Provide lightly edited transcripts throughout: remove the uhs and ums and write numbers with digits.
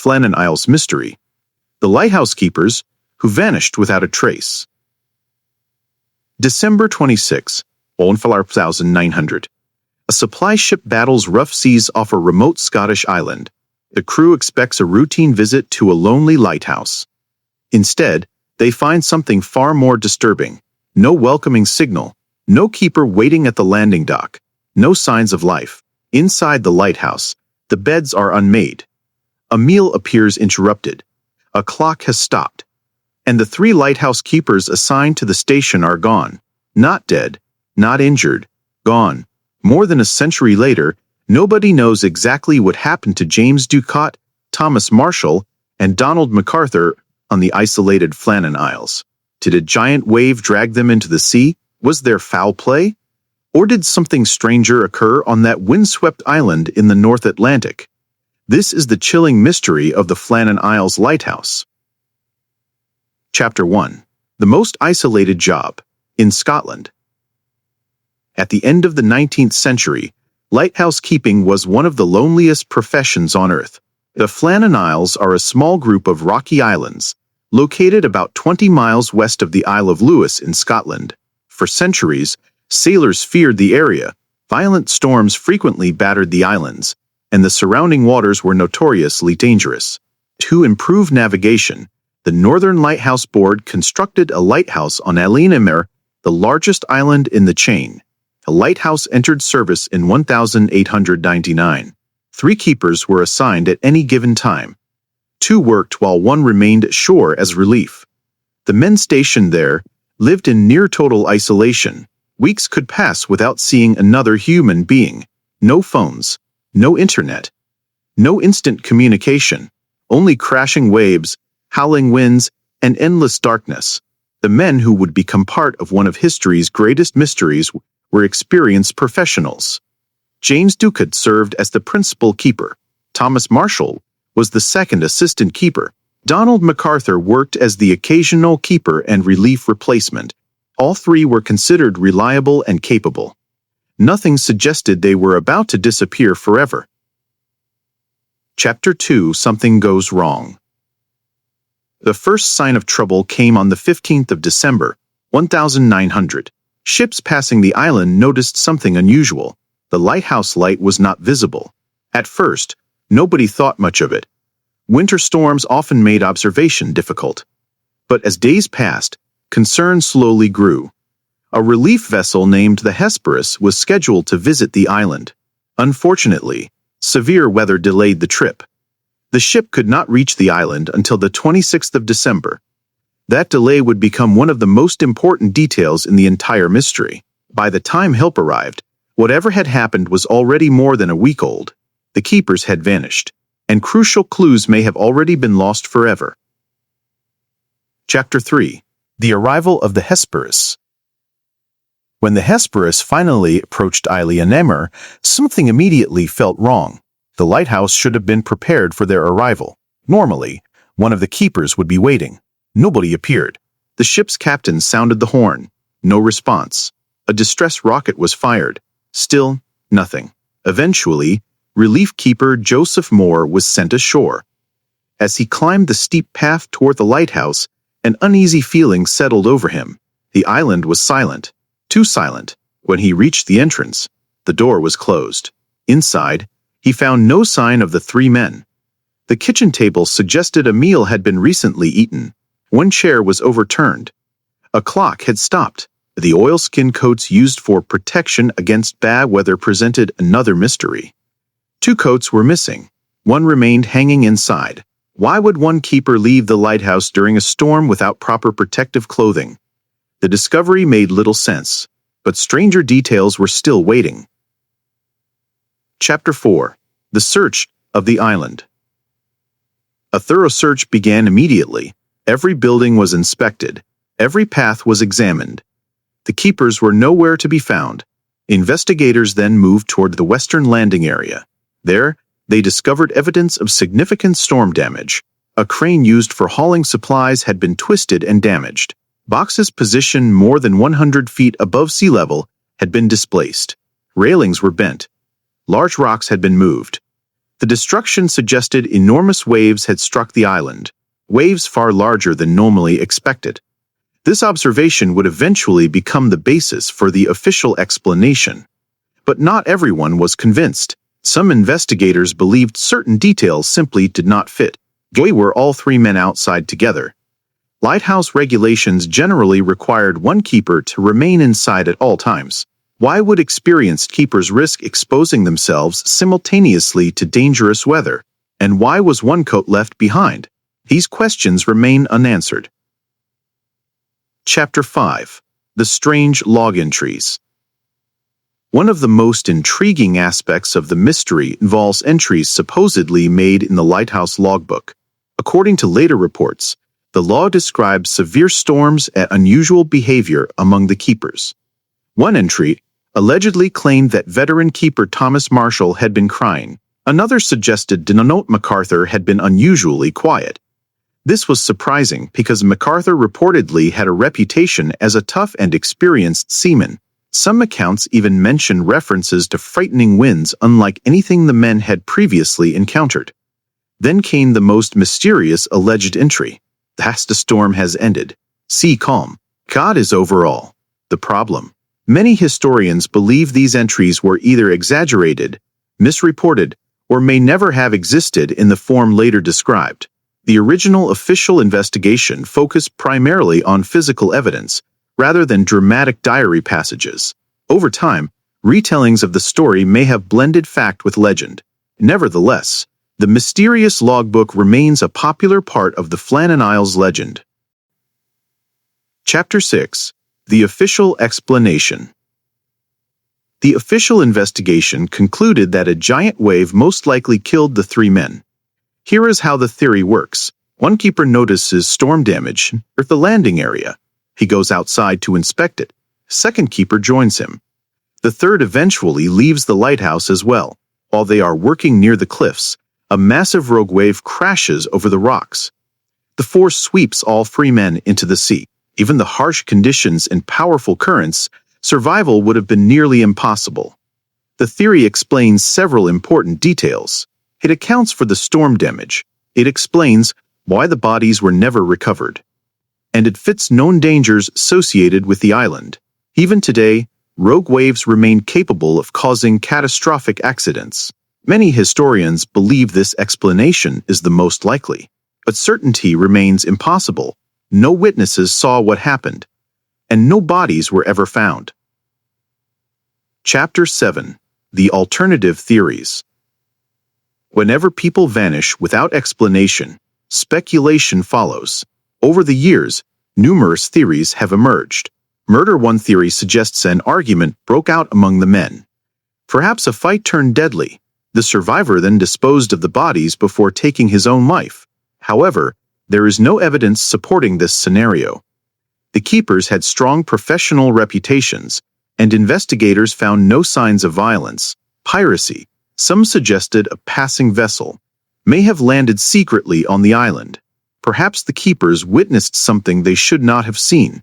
Flannan Isles mystery. The lighthouse keepers, who vanished without a trace. December 26, 1900. A supply ship battles rough seas off a remote Scottish island. The crew expects a routine visit to a lonely lighthouse. Instead, they find something far more disturbing. No welcoming signal, no keeper waiting at the landing dock, no signs of life. Inside the lighthouse, the beds are unmade. A meal appears interrupted. A clock has stopped. And the 3 lighthouse keepers assigned to the station are gone. Not dead, not injured, gone. More than a century later, nobody knows exactly what happened to James Ducott, Thomas Marshall, and Donald MacArthur on the isolated Flannan Isles. Did a giant wave drag them into the sea? Was there foul play? Or did something stranger occur on that windswept island in the North Atlantic? This is the chilling mystery of the Flannan Isles Lighthouse. Chapter 1. The Most Isolated Job, in Scotland. At the end of the 19th century, lighthouse keeping was one of the loneliest professions on Earth. The Flannan Isles are a small group of rocky islands, located about 20 miles west of the Isle of Lewis in Scotland. For centuries, sailors feared the area. Violent storms frequently battered the islands, and the surrounding waters were notoriously dangerous. To improve navigation, the Northern Lighthouse Board constructed a lighthouse on Allinamere, the largest island in the chain. A lighthouse entered service in 1899. 3 keepers were assigned at any given time. 2 worked while 1 remained ashore as relief. The men stationed there lived in near-total isolation. Weeks could pass without seeing another human being. No phones, no internet, no instant communication, only crashing waves, howling winds, and endless darkness. The men who would become part of one of history's greatest mysteries were experienced professionals. James Ducott served as the principal keeper. Thomas Marshall was the second assistant keeper. Donald MacArthur worked as the occasional keeper and relief replacement. All 3 were considered reliable and capable. Nothing suggested they were about to disappear forever. Chapter 2. Something Goes Wrong. The first sign of trouble came on the 15th of December, 1900. Ships passing the island noticed something unusual. The lighthouse light was not visible. At first, nobody thought much of it. Winter storms often made observation difficult. But as days passed, concern slowly grew. A relief vessel named the Hesperus was scheduled to visit the island. Unfortunately, severe weather delayed the trip. The ship could not reach the island until the 26th of December. That delay would become one of the most important details in the entire mystery. By the time help arrived, whatever had happened was already more than a week old. The keepers had vanished, and crucial clues may have already been lost forever. Chapter 3. The Arrival of the Hesperus. When the Hesperus finally approached Allinamere, something immediately felt wrong. The lighthouse should have been prepared for their arrival. Normally, one of the keepers would be waiting. Nobody appeared. The ship's captain sounded the horn. No response. A distress rocket was fired. Still, nothing. Eventually, relief keeper Joseph Moore was sent ashore. As he climbed the steep path toward the lighthouse, an uneasy feeling settled over him. The island was silent. Too silent. When he reached the entrance, the door was closed. Inside, he found no sign of the 3 men. The kitchen table suggested a meal had been recently eaten. 1 chair was overturned. A clock had stopped. The oilskin coats used for protection against bad weather presented another mystery. 2 coats were missing. 1 remained hanging inside. Why would 1 keeper leave the lighthouse during a storm without proper protective clothing? The discovery made little sense, but stranger details were still waiting. Chapter 4. The Search of the Island. A thorough search began immediately. Every building was inspected. Every path was examined. The keepers were nowhere to be found. Investigators then moved toward the western landing area. There, they discovered evidence of significant storm damage. A crane used for hauling supplies had been twisted and damaged. Boxes positioned more than 100 feet above sea level had been displaced. Railings were bent. Large rocks had been moved. The destruction suggested enormous waves had struck the island, waves far larger than normally expected. This observation would eventually become the basis for the official explanation. But not everyone was convinced. Some investigators believed certain details simply did not fit. Why were all three men outside together? Lighthouse regulations generally required one keeper to remain inside at all times. Why would experienced keepers risk exposing themselves simultaneously to dangerous weather? And why was one coat left behind? These questions remain unanswered. Chapter 5. The Strange Log Entries. One of the most intriguing aspects of the mystery involves entries supposedly made in the Lighthouse logbook. According to later reports, the log describes severe storms and unusual behavior among the keepers. One entry allegedly claimed that veteran keeper Thomas Marshall had been crying. Another suggested Donald MacArthur had been unusually quiet. This was surprising because MacArthur reportedly had a reputation as a tough and experienced seaman. Some accounts even mention references to frightening winds unlike anything the men had previously encountered. Then came the most mysterious alleged entry. The past storm has ended. Sea calm. God is over all. The problem. Many historians believe these entries were either exaggerated, misreported, or may never have existed in the form later described. The original official investigation focused primarily on physical evidence, rather than dramatic diary passages. Over time, retellings of the story may have blended fact with legend. Nevertheless, the mysterious logbook remains a popular part of the Flannan Isles legend. Chapter 6. The Official Explanation. The official investigation concluded that a giant wave most likely killed the three men. Here is how the theory works. One keeper notices storm damage at the landing area. He goes outside to inspect it. Second keeper joins him. The third eventually leaves the lighthouse as well. While they are working near the cliffs, a massive rogue wave crashes over the rocks. The force sweeps all three men into the sea. Given the harsh conditions and powerful currents, survival would have been nearly impossible. The theory explains several important details. It accounts for the storm damage. It explains why the bodies were never recovered. And it fits known dangers associated with the island. Even today, rogue waves remain capable of causing catastrophic accidents. Many historians believe this explanation is the most likely, but certainty remains impossible. No witnesses saw what happened, and no bodies were ever found. Chapter 7. The Alternative Theories. Whenever people vanish without explanation, speculation follows. Over the years, numerous theories have emerged. Murder. One theory suggests an argument broke out among the men. Perhaps a fight turned deadly. The survivor then disposed of the bodies before taking his own life. However, there is no evidence supporting this scenario. The keepers had strong professional reputations, and investigators found no signs of violence, piracy. Some suggested a passing vessel may have landed secretly on the island. Perhaps the keepers witnessed something they should not have seen.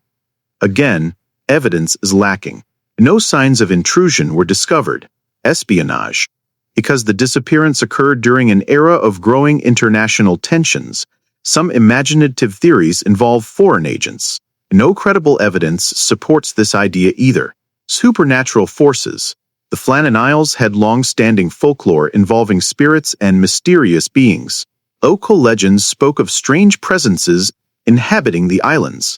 Again, evidence is lacking. No signs of intrusion were discovered. Espionage. Because the disappearance occurred during an era of growing international tensions, some imaginative theories involve foreign agents. No credible evidence supports this idea either. Supernatural forces. The Flannan Isles had long-standing folklore involving spirits and mysterious beings. Local legends spoke of strange presences inhabiting the islands.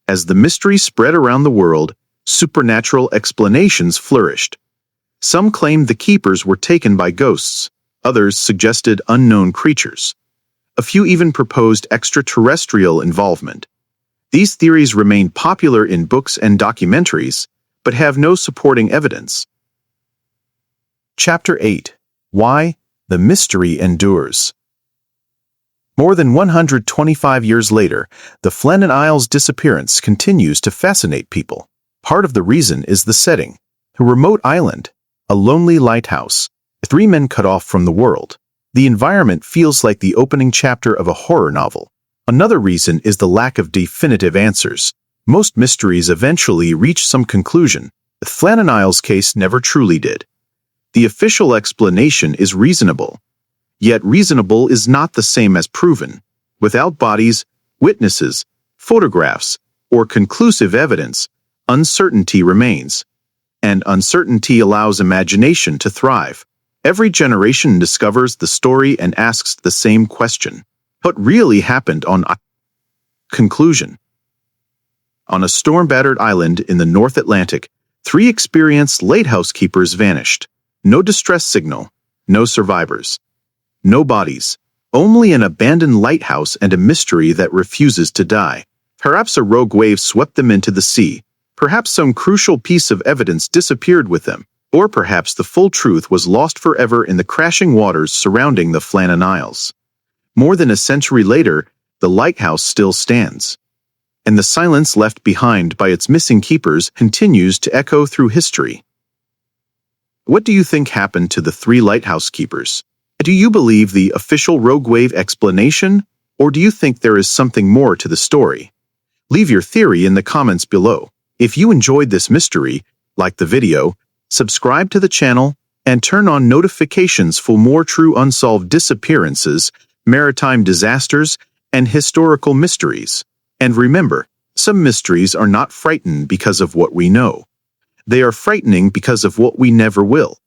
As the mystery spread around the world, supernatural explanations flourished. Some claimed the keepers were taken by ghosts. Others suggested unknown creatures. A few even proposed extraterrestrial involvement. These theories remain popular in books and documentaries, but have no supporting evidence. Chapter 8. Why the Mystery Endures. More than 125 years later, the Flannan Isles' disappearance continues to fascinate people. Part of the reason is the setting. A remote island, a lonely lighthouse, three men cut off from the world. The environment feels like the opening chapter of a horror novel. Another reason is the lack of definitive answers. Most mysteries eventually reach some conclusion. The Flannan Isles case never truly did. The official explanation is reasonable. Yet reasonable is not the same as proven. Without bodies, witnesses, photographs, or conclusive evidence, uncertainty remains. And uncertainty allows imagination to thrive. Every generation discovers the story and asks the same question. What really happened on conclusion? On a storm-battered island in the North Atlantic, 3 experienced lighthouse keepers vanished. No distress signal, no survivors, no bodies, only an abandoned lighthouse and a mystery that refuses to die. Perhaps a rogue wave swept them into the sea. Perhaps some crucial piece of evidence disappeared with them. Or perhaps the full truth was lost forever in the crashing waters surrounding the Flannan Isles. More than a century later, the lighthouse still stands. And the silence left behind by its missing keepers continues to echo through history. What do you think happened to the 3 lighthouse keepers? Do you believe the official rogue wave explanation, or do you think there is something more to the story? Leave your theory in the comments below. If you enjoyed this mystery, like the video, subscribe to the channel, and turn on notifications for more true unsolved disappearances, maritime disasters, and historical mysteries. And remember, some mysteries are not frightening because of what we know. They are frightening because of what we never will.